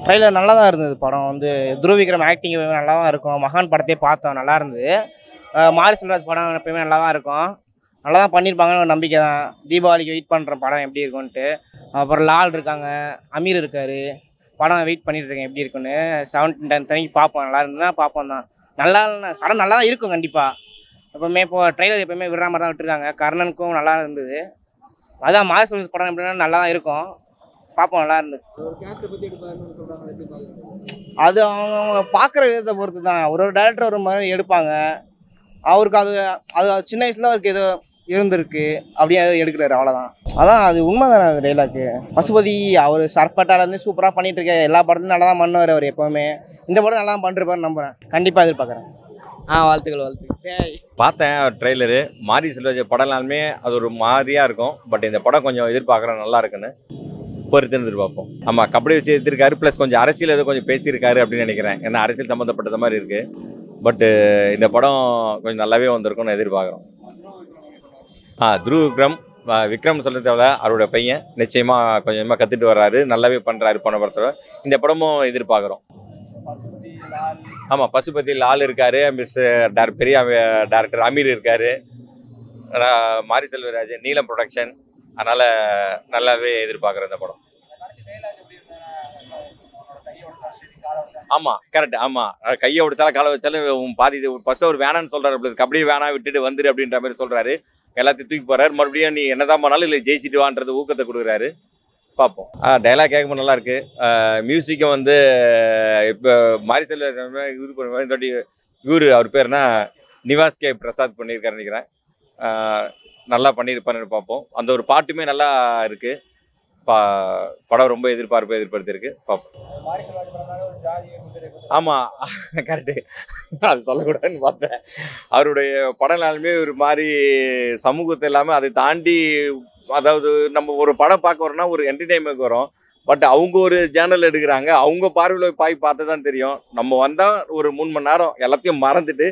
Trailer நல்லா தான் இருந்தது. படம் வந்து துருவிக்ரம் ஆக்டிங் நல்லா தான் இருக்கும். மகான் படத்தையே பார்த்தோம், நல்லா இருந்தது. மாரி செல்வராஜ் படம் எப்பயுமே நல்லா தான் இருக்கும். நல்லா தான் பண்ணியிருப்பாங்கன்னு ஒரு நம்பிக்கை தான். தீபாவளிக்கு வெயிட் பண்ணுற படம் எப்படி இருக்கும்ன்ட்டு. அப்புறம் லால் இருக்காங்க, அமீர் இருக்கார். படம் வெயிட் பண்ணிட்டு இருக்கேன் எப்படி இருக்குன்னு. 7-10 பார்ப்போம், நல்லா இருந்ததுன்னா பார்ப்போம் தான். நல்லா படம் நல்லா தான் இருக்கும் கண்டிப்பாக. எப்பவுமே ட்ரெய்லர் எப்பவுமே விடுற மாதிரி தான் விட்டுருக்காங்க. கர்ணனுக்கும் நல்லா இருந்தது. அதான் மாரி செல்வராஜ் படம் எப்படின்னா நல்லா தான் இருக்கும், பார்ப்போம். நல்லா இருந்தது. அது அவங்க பார்க்குற விதத்தை பொறுத்து தான். ஒரு டேரக்டர் ஒரு மாதிரி எடுப்பாங்க. அவருக்கு அது அது சின்ன வயசில் அவருக்கு ஏதோ இருந்திருக்கு, அப்படியே எடுக்கிறாரு, அவ்வளோதான். அதான் அது உண்மை தானே. அது டைலாக்கு பசுபதி அவர் சர்பட்டாலேருந்து சூப்பராக பண்ணிட்டு இருக்காரு. எல்லா படத்துலையும் நல்லா தான் பண்ணுவார் அவர் எப்போவுமே. இந்த படம் நல்லா தான் பண்ணிருப்பாரு நம்புகிறேன். கண்டிப்பாக எதிர்பார்க்குறேன். வாழ்த்துக்கள். பார்த்தேன் ட்ரெய்லரு. மாரி செல்வராஜ் படம்னாலுமே அது ஒரு மாதிரியாக இருக்கும். பட் இந்த படம் கொஞ்சம் எதிர்பார்க்குறேன், நல்லா இருக்குன்னு. பொறுத்து எதிர்பார்ப்போம். ஆமாம், கபடி வச்சு எடுத்திருக்காரு. ப்ளஸ் கொஞ்சம் அரசியல் ஏதோ கொஞ்சம் பேசியிருக்காரு அப்படின்னு நினைக்கிறேன். ஏன்னா அரசியல் சம்மந்தப்பட்டது மாதிரி இருக்குது. பட்டு இந்த படம் கொஞ்சம் நல்லாவே வந்திருக்கும்னு எதிர்பார்க்குறோம். துருவ் விக்ரம் சொல்ல தேவை, அவரோட பையன் நிச்சயமாக கொஞ்சமாக கற்றுட்டு வர்றாரு, நல்லாவே பண்ணுறாரு போன படத்தில். இந்த படமும் எதிர்பார்க்குறோம். ஆமாம், பசுபதி லால் இருக்கார், பெரிய டேரக்டர் அமீர் இருக்கார், மாரி செல்வராஜ், நீலம் ப்ரொடக்ஷன். அதனால் நல்லாவே எதிர்பார்க்குறேன் இந்த படம். ஆமாம், கரெக்ட். ஆமாம், கையை உடைச்சாலும் காலை வச்சாலும் பாதி ஃபர்ஸ்ட் ஒரு வேணான்னு சொல்கிறாரு. கபடி வேணாம், விட்டுட்டு வந்துரு அப்படின்ற மாதிரி சொல்கிறாரு. எல்லாத்தையும் தூக்கி போகிறாரு. மறுபடியும் நீ என்னதான் பண்ணாலும் இல்லை ஜெயிச்சிட்டு வான்றது ஊக்கத்தை கொடுக்குறாரு. பார்ப்போம். டைலாக் கேட்கும்போது நல்லா இருக்கு. மியூசிக்கும் வந்து இப்போ மாரி செல்வராஜ் இவரு அவர் பேர்னா நிவாஸ் கே பிரசாத் பண்ணியிருக்காருன்னு நினைக்கிறேன். நல்லா பண்ணியிருப்பாருன்னு பார்ப்போம். அந்த ஒரு பாட்டுமே நல்லா இருக்கு. படம் ரொம்ப எதிர்பார்த்திருக்கு, பார்ப்போம். ஆமாம், கரெக்டு. அது சொல்லக்கூடாதுன்னு பார்த்தேன். அவருடைய படம்னாலுமே ஒரு மாதிரி சமூகத்தை இல்லாமல் அதை தாண்டி, அதாவது நம்ம ஒரு படம் பார்க்க வரோம்னா ஒரு என்டர்டெயின்மெண்ட் வரும். பட் அவங்க ஒரு ஜேர்னல் எடுக்கிறாங்க. அவங்க பார்வையில் பார்த்து தான் தெரியும். நம்ம வந்தால் ஒரு 3 மணி நேரம் எல்லாத்தையும் மறந்துட்டு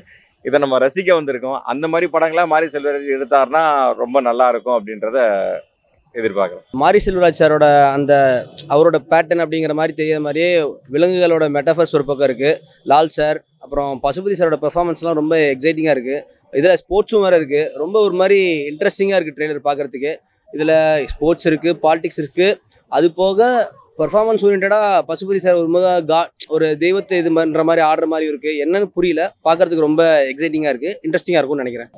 இதை நம்ம ரசிக்க வந்திருக்கோம். அந்த மாதிரி படங்களாக மாரி செல்வராஜ் எடுத்தாருன்னா ரொம்ப நல்லா இருக்கும் அப்படின்றத எதிர்பார்க்குறேன். மாரி செல்வராஜ் சாரோட அந்த அவரோட பேட்டர்ன் அப்படிங்கிற மாதிரி தெரியாத மாதிரியே விலங்குகளோட மெட்டாஃபர்ஸ் ஒரு பக்கம் இருக்குது. லால் சார் அப்புறம் பசுபதி சாரோட பெர்ஃபார்மன்ஸ்லாம் ரொம்ப எக்ஸைட்டிங்காக இருக்குது. இதில் ஸ்போர்ட்ஸும் வேறு இருக்குது. ரொம்ப ஒரு மாதிரி இன்ட்ரெஸ்டிங்காக இருக்குது ட்ரெய்லர் பார்க்குறதுக்கு. இதில் ஸ்போர்ட்ஸ் இருக்குது, பாலிடிக்ஸ் இருக்குது. அது போக பர்ஃபார்மன்ஸ் ஓரியன்டாக பசுபதி சார் ஒரு தெய்வத்தை இது பண்ணுற மாதிரி ஆடுற மாதிரி இருக்குது. என்னன்னு புரியல, பார்க்குறதுக்கு ரொம்ப எக்ஸைட்டிங்காக இருக்குது, இன்ட்ரெஸ்டிங்காக இருக்கும்னு நினைக்கிறேன்.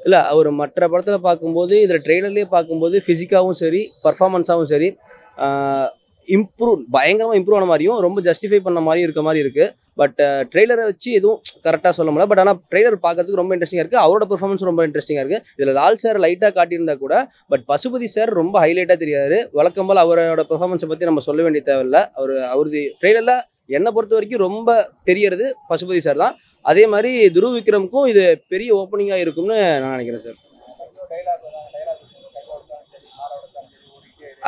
இல்லை, அவர் மற்ற படத்தில் பார்க்கும்போது இதில் ட்ரெய்லர்லேயே பார்க்கும்போது ஃபிசிக்காகவும் சரி பர்ஃபார்மன்ஸாகவும் சரி பயங்கரமாக இம்ப்ரூவ் ஆன மாதிரியும் ரொம்ப ஜஸ்டிஃபை பண்ண மாதிரியும் இருக்க மாதிரி இருக்குது. பட் ட்ரெய்லரை வச்சு எதுவும் கரெக்டாக சொல்ல முடியல. பட் ஆனால் ட்ரெய்லர் பார்க்கறதுக்கு ரொம்ப இன்ட்ரெஸ்டிங்காக இருக்குது. அவரோட பெர்ஃபார்மன்ஸ் ரொம்ப இன்ட்ரெஸ்டிங்காக இருக்குது. இதில் லால் சார் லைட்டாக காட்டியிருந்தா கூட பட் பசுபதி சார் ரொம்ப ஹைலைட்டாக தெரியாது. வழக்கம் போல் அவரோட பெர்ஃபார்மன்ஸை பற்றி நம்ம சொல்ல வேண்டிய தேவையில்லை. அவரது ட்ரெய்லரில் என்னை பொறுத்த வரைக்கும் ரொம்ப தெரியறது பசுபதி சார் தான். அதே மாதிரி துருவ் விக்ரமுக்கும் இது பெரிய ஓப்பனிங்காக இருக்கும்னு நான் நினைக்கிறேன் சார்.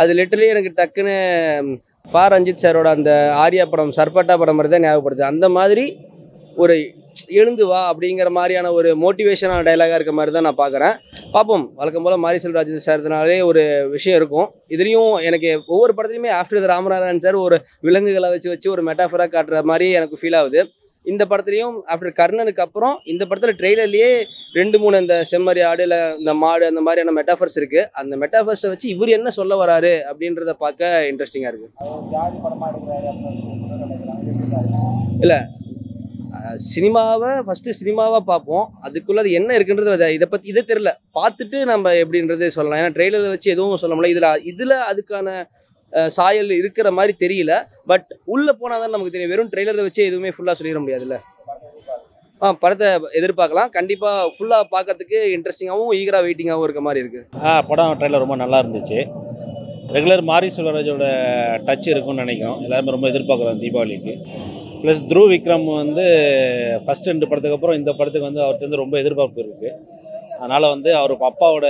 அது லிட்டரலி எனக்கு டக்குன்னு ரஞ்சித் சாரோட அந்த ஆர்யா படம் சர்பட்டா படம் மாதிரி தான் ஞாபகப்படுது. அந்த மாதிரி ஒரு எழுந்து வா அப்படிங்கிற மாதிரியான ஒரு மோட்டிவேஷனான டைலாகாக இருக்க மாதிரி தான் நான் பார்க்குறேன். பார்ப்போம். வழக்கம் போல் மாரி செல்வராஜ் சார்னாலே ஒரு விஷயம் இருக்கும். இதுலேயும் எனக்கு ஒவ்வொரு படத்துலையுமே ஆஃப்டர் ராமநாதன் சார் ஒரு விலங்குகளை வச்சு ஒரு மெட்டாஃபராக காட்டுற மாதிரி எனக்கு ஃபீல் ஆகுது. இந்த படத்துலையும் ஆஃப்டர் கர்ணனுக்கு அப்புறம் இந்த படத்தில் ட்ரெய்லர்லேயே 2-3 இந்த செம்மறி ஆடு இல்லை இந்த மாடு அந்த மாதிரியான மெட்டாஃபர்ஸ் இருக்குது. அந்த மெட்டாஃபர்ஸை வச்சு இவர் என்ன சொல்ல வராரு அப்படின்றத பார்க்க இன்ட்ரெஸ்டிங்காக இருக்குது. இல்லை, சினிமாவை பார்ப்போம். அதுக்குள்ள அது என்ன இருக்குன்றது இதை தெரியல. பார்த்துட்டு நம்ம எப்படின்றது சொல்லலாம். ஏன்னா ட்ரெய்லரை வச்சு எதுவும் சொல்ல முடியல. இதில் அதுக்கான சாயல் இருக்கிற மாதிரி தெரியல. பட் உள்ளே போனால் தான் நமக்கு தெரியும். வெறும் ட்ரெய்லரை வச்சு எதுவுமே ஃபுல்லாக சொல்லிட முடியாதுல்ல. படத்தை எதிர்பார்க்கலாம். கண்டிப்பாக ஃபுல்லாக பார்க்கறதுக்கு இன்ட்ரெஸ்டிங்காகவும் ஈகராக வெயிட்டிங்காகவும் இருக்க மாதிரி இருக்குது. படம் ட்ரெய்லர் ரொம்ப நல்லா இருந்துச்சு. ரெகுலர் மாரி செல்வராஜோட டச் இருக்குன்னு நினைக்கிறோம். எல்லாருமே ரொம்ப எதிர்பார்க்குறோம் தீபாவளிக்கு. ப்ளஸ் துருவ் விக்ரம் வந்து ஃபஸ்ட் 2 படத்துக்கு அப்புறம் இந்த படத்துக்கு வந்து அவர்கிட்ட ரொம்ப எதிர்பார்ப்பு இருக்குது. அதனால் வந்து அவர் அப்பாவோட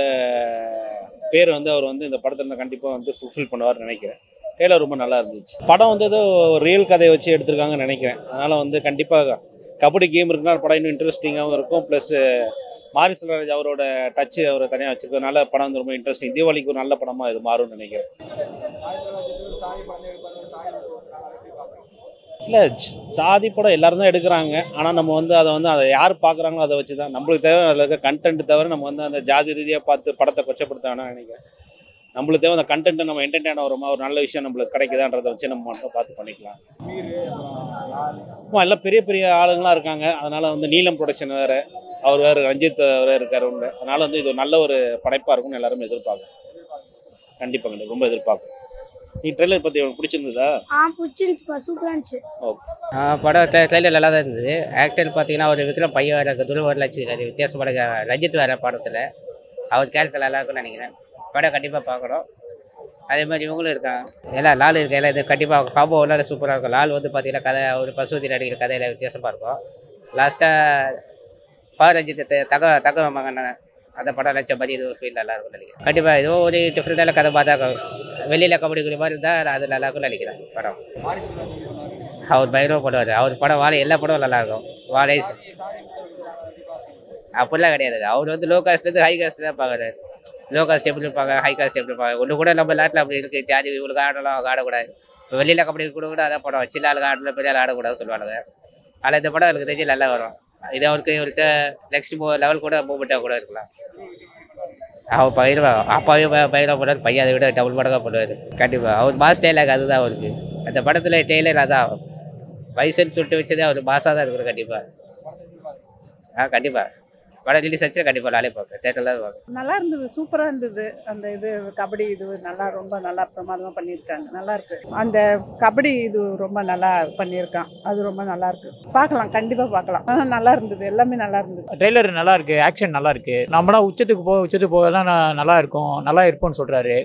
பேர் வந்து அவர் வந்து இந்த படத்தில் கண்டிப்பாக வந்து ஃபுல்ஃபில் பண்ணுவார்னு நினைக்கிறேன். ட்ரெய்லர் ரொம்ப நல்லா இருந்துச்சு. படம் வந்து ஏதோ ரியல் கதையை வச்சு எடுத்திருக்காங்கன்னு நினைக்கிறேன். அதனால் வந்து கண்டிப்பாக கபடி கேம் இருக்குன்னா படம் இன்னும் இன்ட்ரெஸ்டிங்காகவும் இருக்கும். ப்ளஸ் மாரி செல்வராஜ் அவரோட டச்சு அவர் தனியாக வச்சிருக்கனால படம் வந்து ரொம்ப இன்ட்ரெஸ்டிங். தீபாவளிக்கு ஒரு நல்ல படமாக இது மாறும்னு நினைக்கிறேன். இல்லை, சாதி படம் எல்லாரும் தான் எடுக்கிறாங்க. ஆனால் நம்ம வந்து அதை யார் பார்க்குறாங்களோ அதை வச்சு தான் நம்மளுக்கு தேவை. அதில் இருக்க கண்டென்ட் தவிர நம்ம வந்து அந்த ஜாதி ரீதியாக பார்த்து படத்தை கொச்சப்படுத்த வேணாம் நினைக்கிறேன். நம்மளுக்கு தேவை அந்த கண்டென்ட்டை நம்ம என்டர்டெயின் ஆகிறோமா, ஒரு நல்ல விஷயம் நம்மளுக்கு கிடைக்குதான்றதை வச்சு நம்ம மட்டும் பார்த்து பண்ணிக்கலாம். எல்லாம் பெரிய பெரிய ஆளுங்களாம் இருக்காங்க. அதனால் வந்து நீலம் ப்ரொடக்ஷன் வேறு, அவர் வேறு, ரஞ்சித் வேறு இருக்கார் உண்டு. அதனால் வந்து இது நல்ல ஒரு படைப்பாக இருக்கும்னு எல்லாருமே எதிர்பார்க்கும். கண்டிப்பாக ரொம்ப எதிர்பார்க்கும். நீ ட்ரெய்லர் பற்றி உங்களுக்கு பிடிச்சிருந்ததா? பிடிச்சிருந்துச்சுப்பா, சூப்பராக இருந்துச்சு. படம் ட்ரெய்லர் நல்லா தான் இருந்தது. ஆக்டர் பார்த்தீங்கன்னா ஒரு விக்ரம் பையன் வேறு, துருவர் லட்சம் வித்தியாசப்பட ரஞ்சித் வேறு படத்தில். அவர் கேரக்டர் நல்லா இருக்கும்னு நினைக்கிறேன். படம் கண்டிப்பாக பார்க்கணும். அதே மாதிரி இவங்களும் இருக்காங்க, எல்லாம் லால் இருக்கு. எல்லாம் இது கண்டிப்பாக காம்போ விளாட சூப்பராக இருக்கும். லால் வந்து பார்த்தீங்கன்னா கதை ஒரு பசுபதி நடிக்கிற கதையில் வித்தியாசமாக இருக்கும். லாஸ்ட்டாக ரஞ்சித் தக மகன் அந்த படம் நினச்ச மாதிரி இது ஃபீல் நல்லா இருக்கும்னு நினைக்கிறேன். கண்டிப்பாக ஏதோ ஒரு டிஃப்ரெண்டான கதை பார்த்தா வெளியில் கபடி குடி மாதிரி இருந்தால் அது நல்லா இருக்கும்னு நினைக்கிறேன். படம் அவர் பயங்கரமாக பண்ணுவார். அவர் படம் வாழை எல்லா படமும் நல்லாயிருக்கும். வாழை அப்படிலாம் கிடையாது. அவர் வந்து லோ காஸ்ட்லேருந்து ஹை காஸ்ட் தான் பார்க்குறாரு. லோ காஸ்ட் எப்படி இருப்பாங்க, ஹை காஸ்ட் எப்படி இருப்பாங்க. ஒன்று கூட நம்ம நாட்டில் அப்படி இருக்குது. ஜாதி இவங்களுக்கு ஆடலாம், அவங்க ஆடக்கூடாது. இப்போ வெளியில் கபடி கூட அதான் படம் சின்ன ஆளுக்கு ஆடல, பெரிய ஆள் ஆடக்கூடாதுன்னு சொல்லுவாங்க. ஆனால் இந்த படம் எனக்கு தெரிஞ்சு நல்லா வரும். இது அவருக்கு நெக்ஸ்ட் லெவல் கூட மூவ்மெண்ட்டாக கூட இருக்கலாம். அவர் பயிர்வாங்க, அப்பாவே பயிராக போடுவார், பையன் அதை விட டபுள் மடங்காக போடுவார். கண்டிப்பாக அவர் மாஸ் டைலாக் அதுதான் அவருக்கு. அந்த படத்தில் டெய்லர் அதான் வயசுன்னு சொல்லிட்டு வச்சதே அவர் மாசாக தான் இருக்கிறது. கண்டிப்பாக கண்டிப்பாக படம் ரிலீஸ் ஆச்சு. கண்டிப்பாக நாளே பார்ப்பேன், தேட்டரில் தான் பார்ப்பேன். நல்லா இருந்தது, சூப்பராக இருந்தது. அந்த இது கபடி இது நல்லா ரொம்ப நல்லா பிரமாதமாக பண்ணியிருக்காங்க. நல்லா இருக்கு. அந்த கபடி இது ரொம்ப நல்லா பண்ணியிருக்கான். அது ரொம்ப நல்லா இருக்கு. பார்க்கலாம், கண்டிப்பாக பார்க்கலாம். நல்லா இருந்தது, எல்லாமே நல்லா இருந்தது. ட்ரெய்லர் நல்லா இருக்கு, ஆக்ஷன் நல்லா இருக்கு. நம்மளாம் உச்சத்துக்கு போகலாம் நல்லா இருக்கும், நல்லா இருப்போம்னு சொல்றாரு.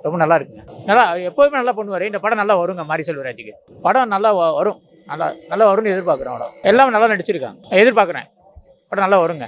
ரொம்ப நல்லா இருக்குங்க. நல்லா எப்போதுமே நல்லா பண்ணுவார். இந்த படம் நல்லா வருங்க. மாரி செல்வராஜுக்கு படம் நல்லா வரும், நல்லா வரும்னு எதிர்பார்க்குறேன். படம் எல்லாமே நல்லா நடிச்சிருக்காங்க. எதிர்பார்க்குறேன் படம் நல்லா வருங்க.